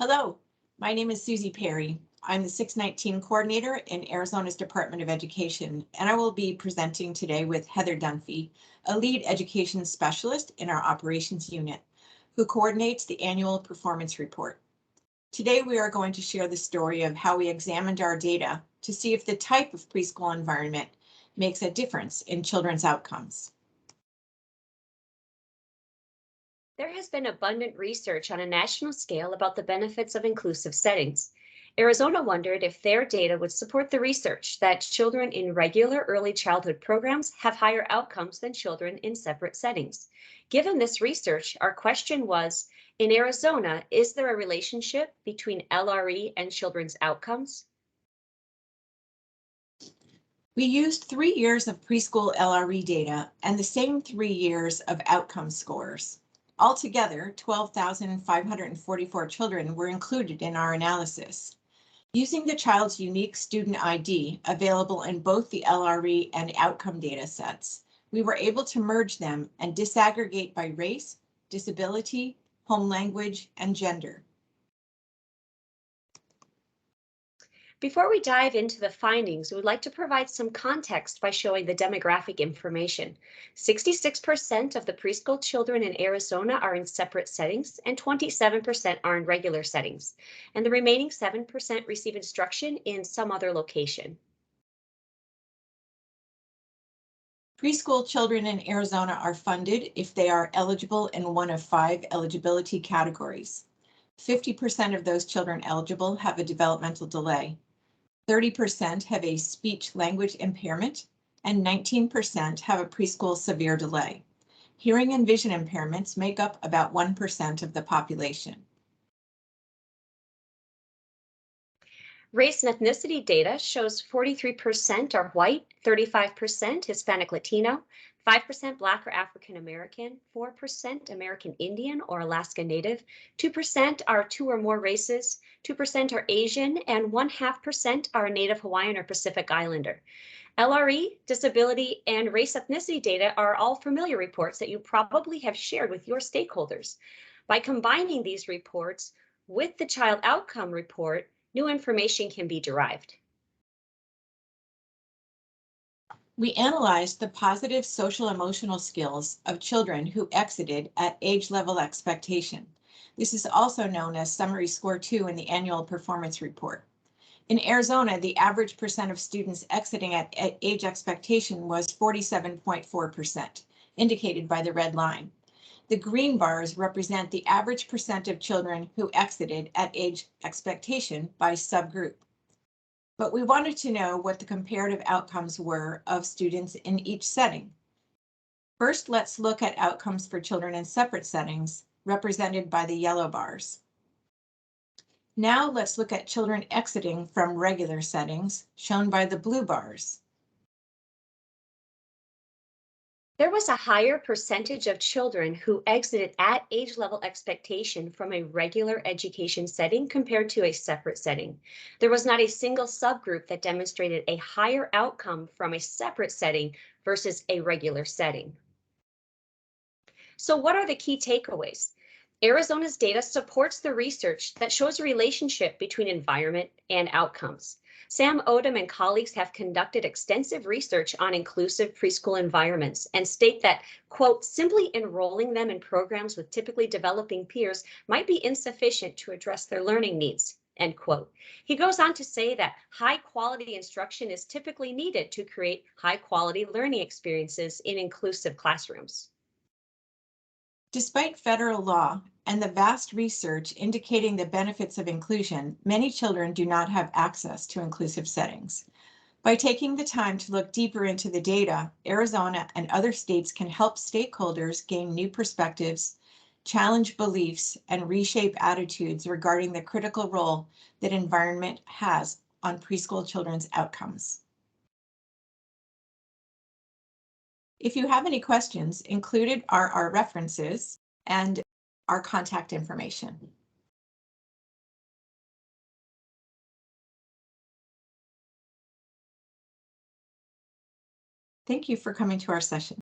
Hello, my name is Susie Perry. I'm the 619 coordinator in Arizona's Department of Education, and I will be presenting today with Heather Dunphy, a lead education specialist in our operations unit, who coordinates the annual performance report. Today, we are going to share the story of how we examined our data to see if the type of preschool environment makes a difference in children's outcomes. There has been abundant research on a national scale about the benefits of inclusive settings. Arizona wondered if their data would support the research that children in regular early childhood programs have higher outcomes than children in separate settings. Given this research, our question was, in Arizona, is there a relationship between LRE and children's outcomes? We used 3 years of preschool LRE data and the same 3 years of outcome scores. Altogether, 12,544 children were included in our analysis. Using the child's unique student ID available in both the LRE and outcome data sets, we were able to merge them and disaggregate by race, disability, home language, and gender. Before we dive into the findings, we would like to provide some context by showing the demographic information. 66% of the preschool children in Arizona are in separate settings and 27% are in regular settings, and the remaining 7% receive instruction in some other location. Preschool children in Arizona are funded if they are eligible in one of 5 eligibility categories. 50% of those children eligible have a developmental delay. 30% have a speech language impairment, and 19% have a preschool severe delay. Hearing and vision impairments make up about 1% of the population. Race and ethnicity data shows 43% are white, 35% Hispanic Latino, 5% Black or African American, 4% American Indian or Alaska Native, 2% are 2 or more races, 2% are Asian, and 0.5% are Native Hawaiian or Pacific Islander. LRE, disability, and race ethnicity data are all familiar reports that you probably have shared with your stakeholders. By combining these reports with the child outcome report, new information can be derived. We analyzed the positive social emotional skills of children who exited at age level expectation. This is also known as Summary Score 2 in the annual performance report. In Arizona, the average percent of students exiting at age expectation was 47.4%, indicated by the red line. The green bars represent the average percent of children who exited at age expectation by subgroup. But we wanted to know what the comparative outcomes were of students in each setting. First, let's look at outcomes for children in separate settings, represented by the yellow bars. Now let's look at children exiting from regular settings, shown by the blue bars. There was a higher percentage of children who exited at age level expectation from a regular education setting compared to a separate setting. There was not a single subgroup that demonstrated a higher outcome from a separate setting versus a regular setting. So what are the key takeaways? Arizona's data supports the research that shows a relationship between environment and outcomes. Sam Odom and colleagues have conducted extensive research on inclusive preschool environments and state that, quote, simply enrolling them in programs with typically developing peers might be insufficient to address their learning needs, end quote. He goes on to say that high quality instruction is typically needed to create high quality learning experiences in inclusive classrooms. Despite federal law and the vast research indicating the benefits of inclusion, many children do not have access to inclusive settings. By taking the time to look deeper into the data, Arizona and other states can help stakeholders gain new perspectives, challenge beliefs, and reshape attitudes regarding the critical role that environment has on preschool children's outcomes. If you have any questions, included are our references and our contact information. Thank you for coming to our session.